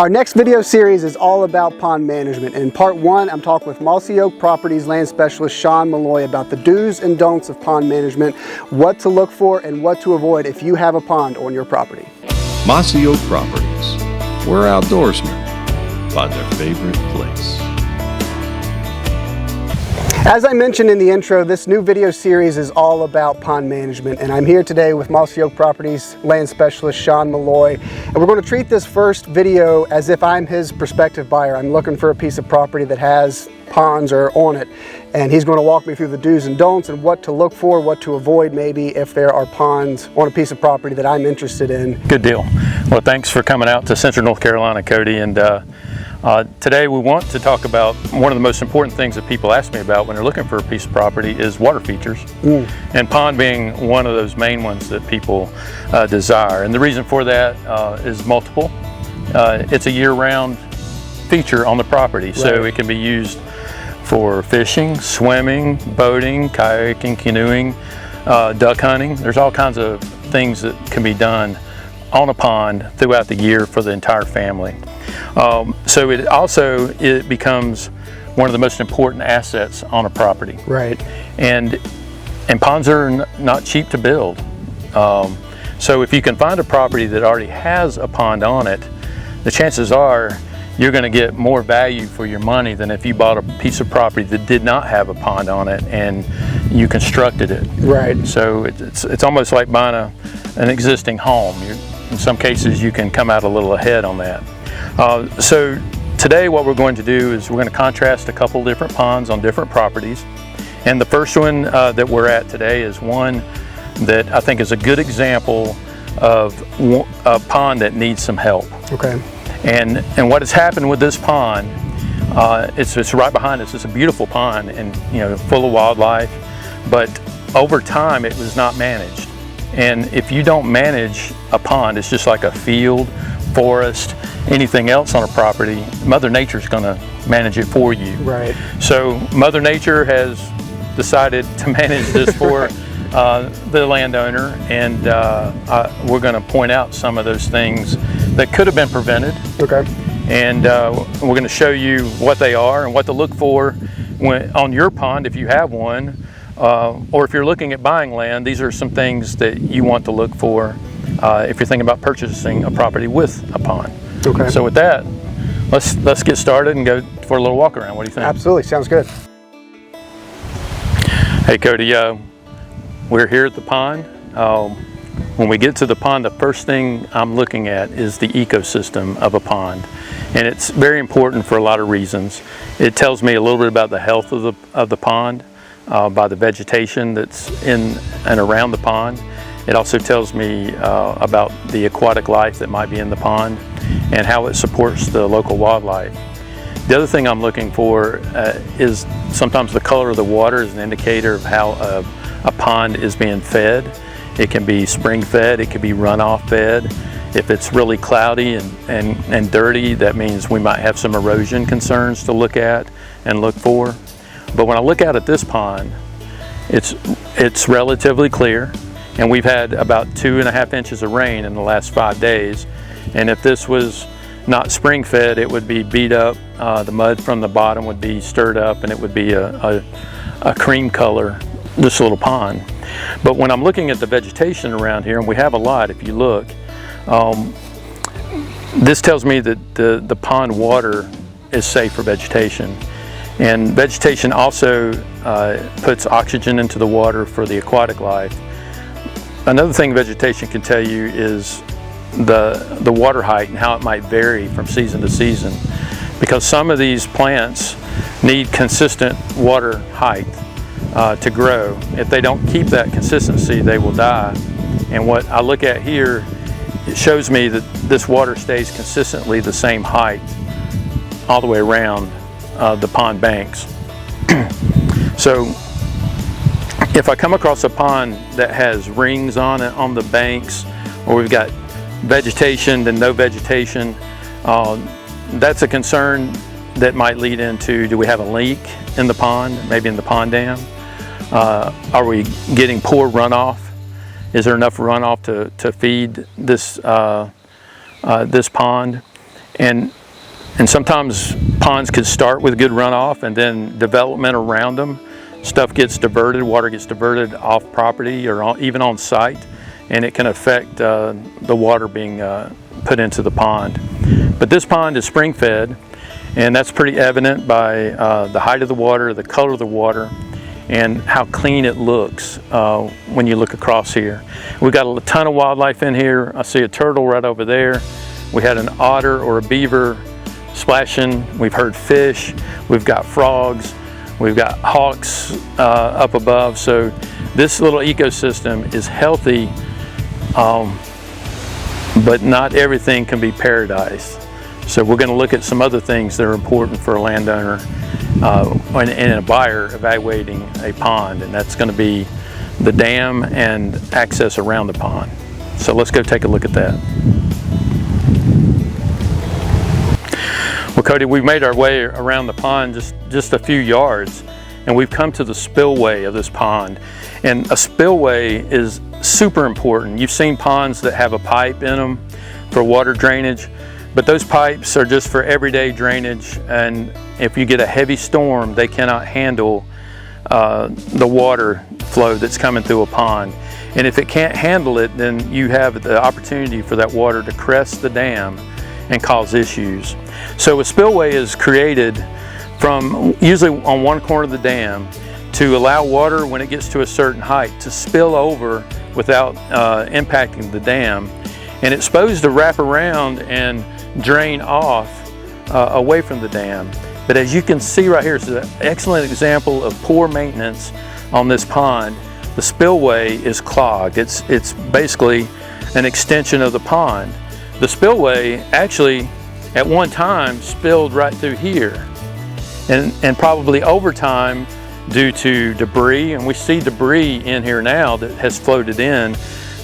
Our next video series is all about pond management. In part one, I'm talking with Mossy Oak Properties land specialist Sean Malloy about the do's and don'ts of pond management, what to look for and what to avoid if you have a pond on your property. Mossy Oak Properties, where outdoorsmen find their favorite place. As I mentioned in the intro, this new video series is all about pond management, and I'm here today with Mossy Oak Properties land specialist Sean Malloy, and we're going to treat this first video as if I'm his prospective buyer. I'm looking for a piece of property that has ponds or on it, and he's going to walk me through the do's and don'ts and what to look for, what to avoid maybe if there are ponds on a piece of property that I'm interested in. Good deal. Well, thanks for coming out to Central North Carolina, Cody, and today we want to talk about one of the most important things that people ask me about when they're looking for a piece of property is water features, and pond being one of those main ones that people desire. And the reason for that is multiple. It's a year-round feature on the property, right. So it can be used for fishing, swimming, boating, kayaking, canoeing, duck hunting. There's all kinds of things that can be done on a pond throughout the year for the entire family. So it becomes one of the most important assets on a property. Right. And ponds are not cheap to build. So if you can find a property that already has a pond on it, the chances are you're going to get more value for your money than if you bought a piece of property that did not have a pond on it and you constructed it. Right. So it's almost like buying an existing home. In some cases you can come out a little ahead on that. So today what we're going to do is we're going to contrast a couple different ponds on different properties. And the first one that we're at today is one that I think is a good example of a pond that needs some help. Okay. And what has happened with this pond, it's right behind us. It's a beautiful pond and full of wildlife, but over time it was not managed. And if you don't manage a pond, it's just like a field, forest, anything else on a property, Mother Nature's going to manage it for you. Right. So Mother Nature has decided to manage this for the landowner, and we're going to point out some of those things that could have been prevented. Okay. And we're going to show you what they are and what to look for on your pond if you have one, or if you're looking at buying land. These are some things that you want to look for if you're thinking about purchasing a property with a pond. Okay. So with that, let's get started and go for a little walk around. What do you think? Absolutely, sounds good. Hey Cody, we're here at the pond. When we get to the pond, the first thing I'm looking at is the ecosystem of a pond, and it's very important for a lot of reasons. It tells me a little bit about the health of the pond by the vegetation that's in and around the pond. It also tells me about the aquatic life that might be in the pond and how it supports the local wildlife. The other thing I'm looking for is sometimes the color of the water is an indicator of how a pond is being fed. It can be spring fed, it could be runoff fed. If it's really cloudy and dirty, that means we might have some erosion concerns to look at and look for. But when I look out at this pond, it's relatively clear, and we've had about 2.5 inches of rain in the last 5 days. And if this was not spring fed, it would be beat up. The mud from the bottom would be stirred up and it would be a cream color, this little pond. But when I'm looking at the vegetation around here, and we have a lot if you look, this tells me that the pond water is safe for vegetation. And vegetation also puts oxygen into the water for the aquatic life. Another thing vegetation can tell you is the water height and how it might vary from season to season, because some of these plants need consistent water height to grow. If they don't keep that consistency, they will die. And what I look at here, it shows me that this water stays consistently the same height all the way around the pond banks. So if I come across a pond that has rings on it on the banks, or we've got vegetation then no vegetation, that's a concern that might lead into, do we have a leak in the pond, maybe in the pond dam? Are we getting poor runoff? Is there enough runoff to feed this this pond? And sometimes ponds could start with good runoff, and then development around them, stuff gets diverted, water gets diverted off property or even on site, and it can affect the water being put into the pond. But this pond is spring fed, and that's pretty evident by the height of the water, the color of the water, and how clean it looks when you look across here. We've got a ton of wildlife in here. I see a turtle right over there. We had an otter or a beaver splashing. We've heard fish. We've got frogs. We've got hawks up above. So this little ecosystem is healthy, but not everything can be paradise. So we're going to look at some other things that are important for a landowner and a buyer evaluating a pond, and that's going to be the dam and access around the pond. So let's go take a look at that. Well, Cody, we've made our way around the pond just a few yards, and we've come to the spillway of this pond. And a spillway is super important. You've seen ponds that have a pipe in them for water drainage, but those pipes are just for everyday drainage, and if you get a heavy storm, they cannot handle the water flow that's coming through a pond. And if it can't handle it, then you have the opportunity for that water to crest the dam and cause issues. So a spillway is created from usually on one corner of the dam to allow water, when it gets to a certain height, to spill over without impacting the dam. And it's supposed to wrap around and drain off away from the dam. But as you can see right here, it's an excellent example of poor maintenance on this pond. The spillway is clogged. It's basically an extension of the pond. The spillway actually at one time spilled right through here, and probably over time due to debris, and we see debris in here now that has floated in.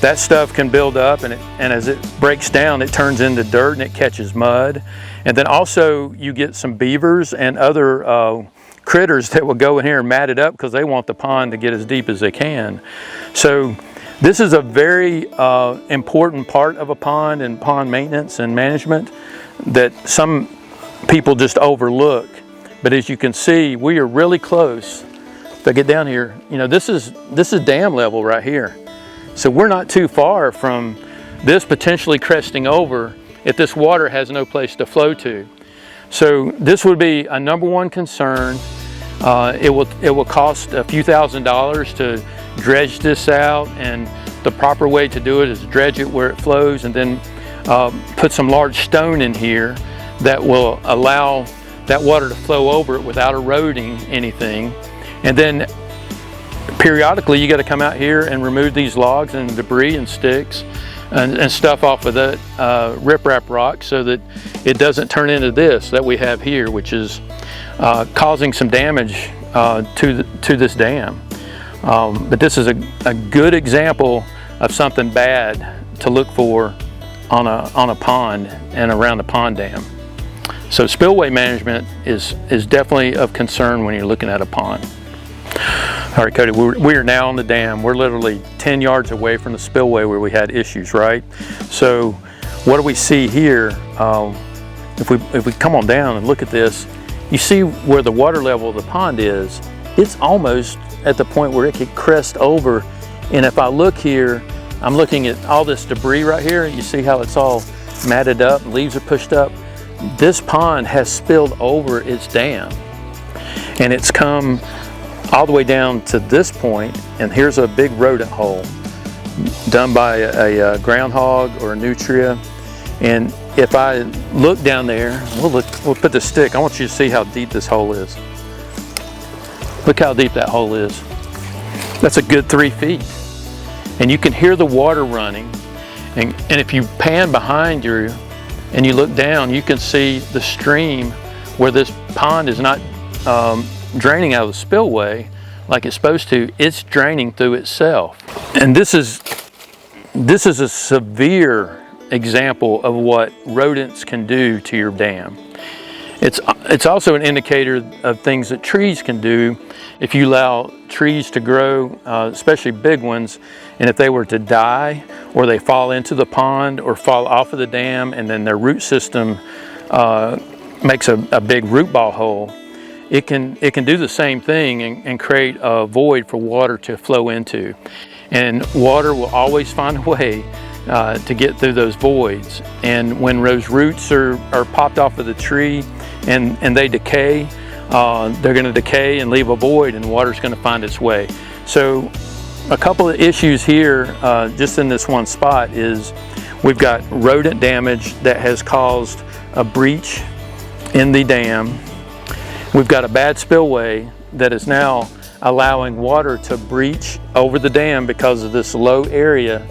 That stuff can build up, and as it breaks down, it turns into dirt and it catches mud. And then also you get some beavers and other critters that will go in here and mat it up because they want the pond to get as deep as they can. So this is a very important part of a pond and pond maintenance and management that some people just overlook. But as you can see, we are really close. If I get down here, you know, this is dam level right here. So we're not too far from this potentially cresting over if this water has no place to flow to. So this would be a number one concern. It will cost a few $1,000s to dredge this out, and the proper way to do it is dredge it where it flows, and then put some large stone in here that will allow that water to flow over it without eroding anything. And then periodically you got to come out here and remove these logs and debris and sticks and stuff off of that riprap rock so that it doesn't turn into this that we have here, which is causing some damage to this dam. But this is a good example of something bad to look for on a pond and around the pond dam. So spillway management is definitely of concern when you're looking at a pond. All right, Cody, we are now on the dam. We're literally 10 yards away from the spillway where we had issues, right? So what do we see here? If we come on down and look at this, you see where the water level of the pond is. It's almost at the point where it could crest over. And if I look here, I'm looking at all this debris right here. You see how it's all matted up, leaves are pushed up. This pond has spilled over its dam, and it's come all the way down to this point, and here's a big rodent hole done by a groundhog or a nutria. And if I look down there, we'll put the stick. I want you to see how deep this hole is. Look how deep that hole is. That's a good 3 feet. And you can hear the water running. And if you pan behind you and you look down, you can see the stream where this pond is not draining out of the spillway like it's supposed to. It's draining through itself. And this is a severe example of what rodents can do to your dam. It's also an indicator of things that trees can do if you allow trees to grow, especially big ones, and if they were to die or they fall into the pond or fall off of the dam and then their root system makes a big root ball hole, it can do the same thing and create a void for water to flow into. And water will always find a way to get through those voids. And when those roots are popped off of the tree and they decay, they're going to decay and leave a void, and water's going to find its way. So a couple of issues here just in this one spot is we've got rodent damage that has caused a breach in the dam. We've got a bad spillway that is now allowing water to breach over the dam because of this low area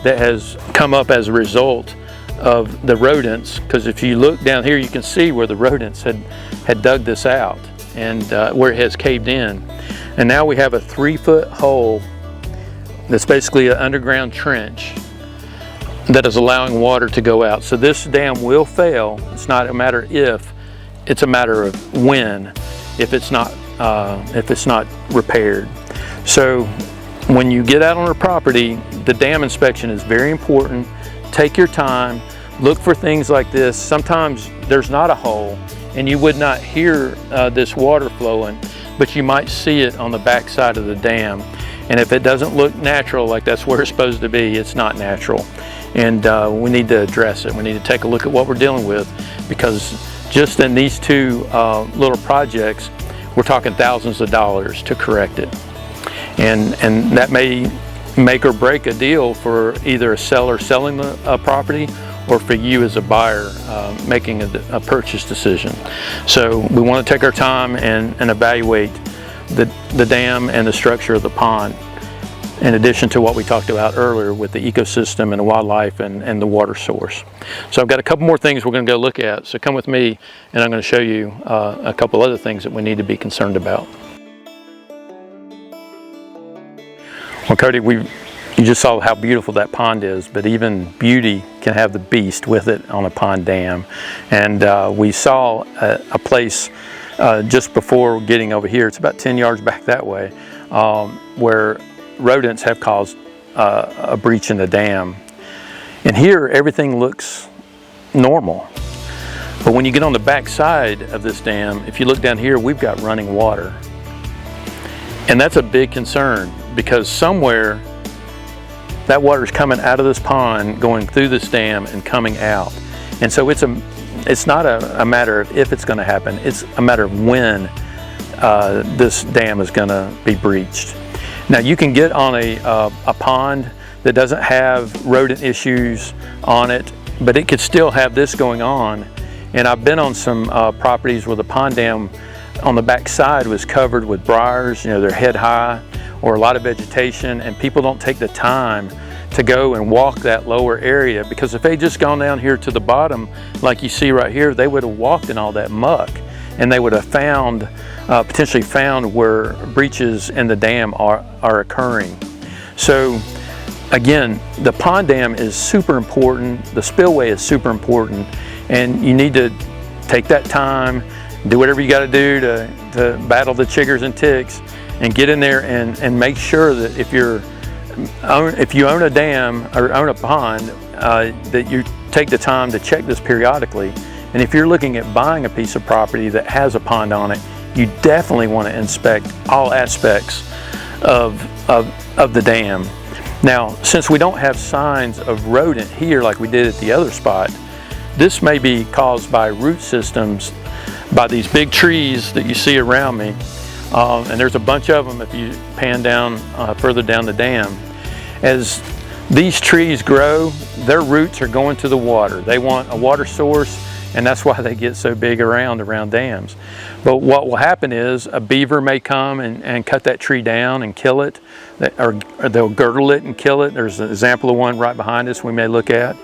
that has come up as a result of the rodents. Because if you look down here, you can see where the rodents had dug this out and where it has caved in. And now we have a 3-foot hole that's basically an underground trench that is allowing water to go out. So this dam will fail. It's not a matter if, it's a matter of when, if it's not repaired. So when you get out on a property, the dam inspection is very important. Take your time, look for things like this. Sometimes there's not a hole and you would not hear this water flowing, but you might see it on the back side of the dam. And if it doesn't look natural, like that's where it's supposed to be, it's not natural. And we need to address it. We need to take a look at what we're dealing with, because just in these two little projects, we're talking thousands of dollars to correct it. And that may make or break a deal for either a seller selling a property or for you as a buyer making a purchase decision. So we want to take our time and evaluate the dam and the structure of the pond, in addition to what we talked about earlier with the ecosystem and the wildlife and the water source. So I've got a couple more things we're going to go look at. So come with me and I'm going to show you a couple other things that we need to be concerned about. Well, Cody, you just saw how beautiful that pond is, but even beauty can have the beast with it on a pond dam. And we saw a place just before getting over here, it's about 10 yards back that way, where rodents have caused a breach in the dam. And here everything looks normal. But when you get on the back side of this dam, if you look down here, we've got running water. And that's a big concern, because somewhere that water is coming out of this pond, going through this dam and coming out. And so it's not a matter of if it's going to happen, it's a matter of when this dam is going to be breached. Now you can get on a pond that doesn't have rodent issues on it, but it could still have this going on. And I've been on some properties where the pond dam on the back side was covered with briars, they're head high, or a lot of vegetation, and people don't take the time to go and walk that lower area, because if they just gone down here to the bottom like you see right here, they would have walked in all that muck and they would have found potentially found where breaches in the dam are occurring. So again, the pond dam is super important, the spillway is super important, and you need to take that time, do whatever you got to do to battle the chiggers and ticks, and get in there and make sure that if you own a dam or own a pond, that you take the time to check this periodically. And if you're looking at buying a piece of property that has a pond on it, you definitely want to inspect all aspects of the dam. Now, since we don't have signs of rodent here like we did at the other spot, this may be caused by root systems, by these big trees that you see around me. And there's a bunch of them if you pan down further down the dam. As these trees grow, their roots are going to the water. They want a water source, and that's why they get so big around dams. But what will happen is a beaver may come and cut that tree down and kill it, or they'll girdle it and kill it. There's an example of one right behind us we may look at.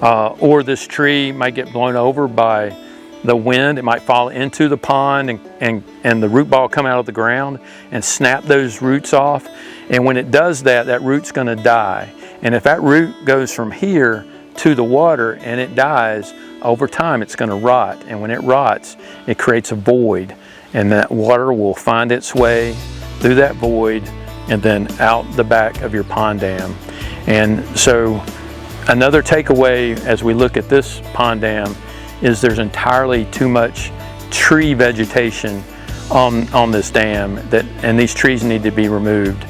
Or this tree might get blown over by the wind. It might fall into the pond and the root ball come out of the ground and snap those roots off. And when it does that, that root's going to die. And if that root goes from here to the water and it dies, over time it's going to rot. And when it rots, it creates a void, and that water will find its way through that void and then out the back of your pond dam. And so another takeaway as we look at this pond dam is there's entirely too much tree vegetation on this dam, and these trees need to be removed.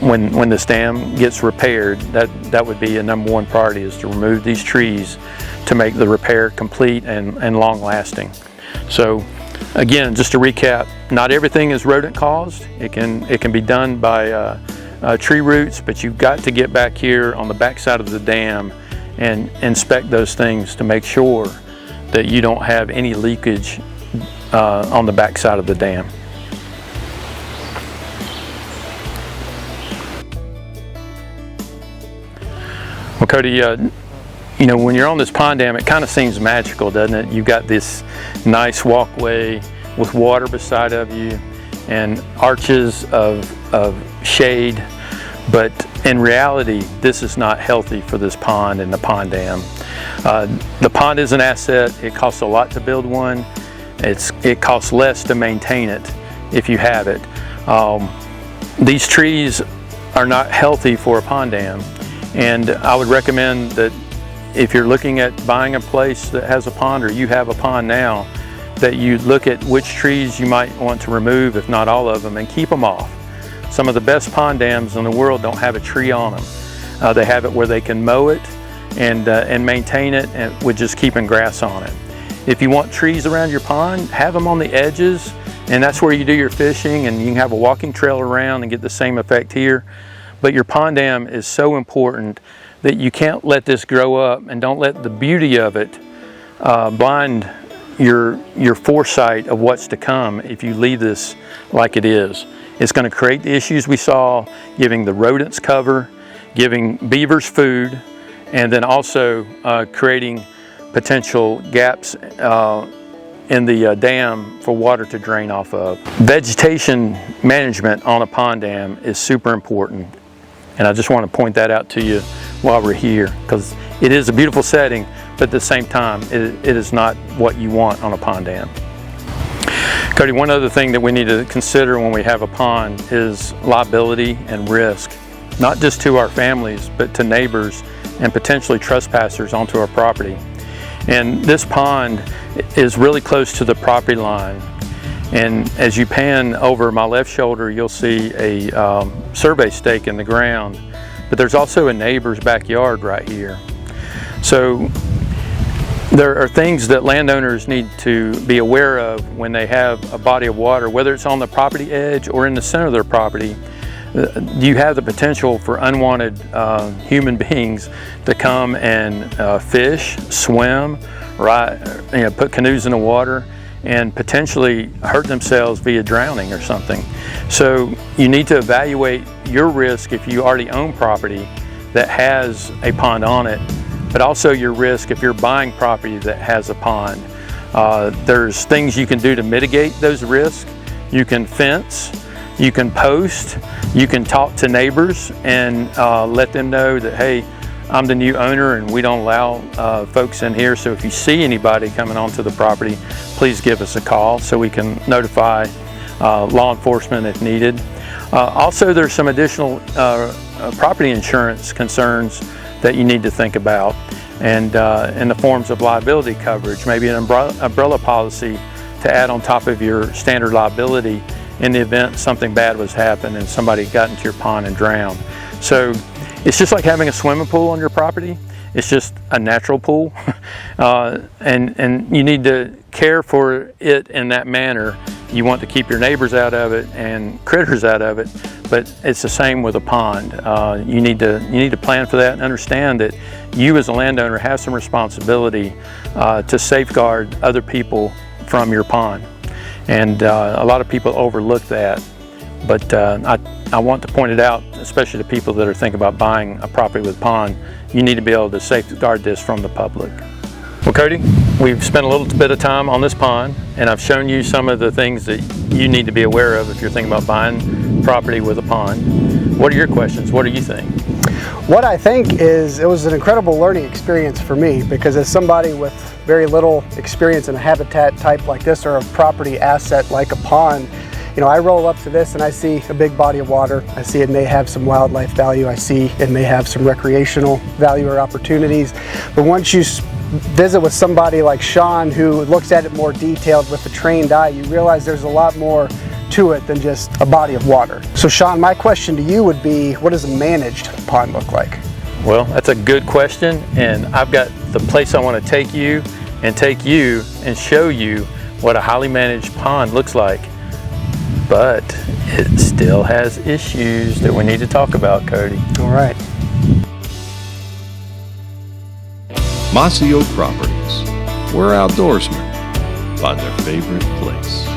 When this dam gets repaired, that would be a #1 priority, is to remove these trees to make the repair complete and long lasting. So again, just to recap, not everything is rodent caused. It can be done by tree roots, but you've got to get back here on the back side of the dam and inspect those things to make sure that you don't have any leakage on the back side of the dam. Well, Cody, you know, when you're on this pond dam, it kind of seems magical, doesn't it? You've got this nice walkway with water beside of you and arches of shade, but in reality, this is not healthy for this pond and the pond dam. The pond is an asset. It costs a lot to build one. It costs less to maintain it if you have it. These trees are not healthy for a pond dam, and I would recommend that if you're looking at buying a place that has a pond, or you have a pond now, that you look at which trees you might want to remove, if not all of them, and keep them off. Some of the best pond dams in the world don't have a tree on them. They have it where they can mow it and maintain it, and with just keeping grass on it. If you want trees around your pond, have them on the edges, and that's where you do your fishing, and you can have a walking trail around and get the same effect here. But your pond dam is so important that you can't let this grow up, and don't let the beauty of it blind your foresight of what's to come if you leave this like it is. It's going to create the issues we saw, giving the rodents cover, giving beavers food, and then also creating potential gaps in the dam for water to drain off of. Vegetation management on a pond dam is super important, and I just want to point that out to you while we're here, because it is a beautiful setting, but at the same time, it is not what you want on a pond dam. Cody, one other thing that we need to consider when we have a pond is liability and risk, not just to our families, but to neighbors and potentially trespassers onto our property. And this pond is really close to the property line. And as you pan over my left shoulder, you'll see a survey stake in the ground, but there's also a neighbor's backyard right here. So there are things that landowners need to be aware of when they have a body of water, whether it's on the property edge or in the center of their property. You have the potential for unwanted human beings to come and fish, swim, put canoes in the water, and potentially hurt themselves via drowning or something. So you need to evaluate your risk if you already own property that has a pond on it, but also your risk if you're buying property that has a pond. There's things you can do to mitigate those risks. You can fence, you can post, you can talk to neighbors and let them know that, hey, I'm the new owner and we don't allow folks in here, so if you see anybody coming onto the property, please give us a call so we can notify law enforcement if needed. Also, there's some additional property insurance concerns that you need to think about, and in the forms of liability coverage, maybe an umbrella policy to add on top of your standard liability in the event something bad was happened and somebody got into your pond and drowned. So it's just like having a swimming pool on your property. It's just a natural pool, and you need to care for it in that manner. You want to keep your neighbors out of it and critters out of it, but it's the same with a pond. You need to plan for that and understand that you as a landowner have some responsibility to safeguard other people from your pond. And a lot of people overlook that, but I want to point it out, especially to people that are thinking about buying a property with a pond. You need to be able to safeguard this from the public. Well, Cody, we've spent a little bit of time on this pond, and I've shown you some of the things that you need to be aware of if you're thinking about buying property with a pond. What are your questions? What do you think? What I think is it was an incredible learning experience for me, because as somebody with very little experience in a habitat type like this or a property asset like a pond, You know, I roll up to this and I see a big body of water. I see it may have some wildlife value. I see it may have some recreational value or opportunities. But once you visit with somebody like Sean, who looks at it more detailed with a trained eye, you realize there's a lot more to it than just a body of water. So Sean, my question to you would be, what does a managed pond look like? Well, that's a good question, and I've got the place I want to take you and show you what a highly managed pond looks like. But it still has issues that we need to talk about, Cody. All right. Mossy Oak Properties, where outdoorsmen find their favorite place.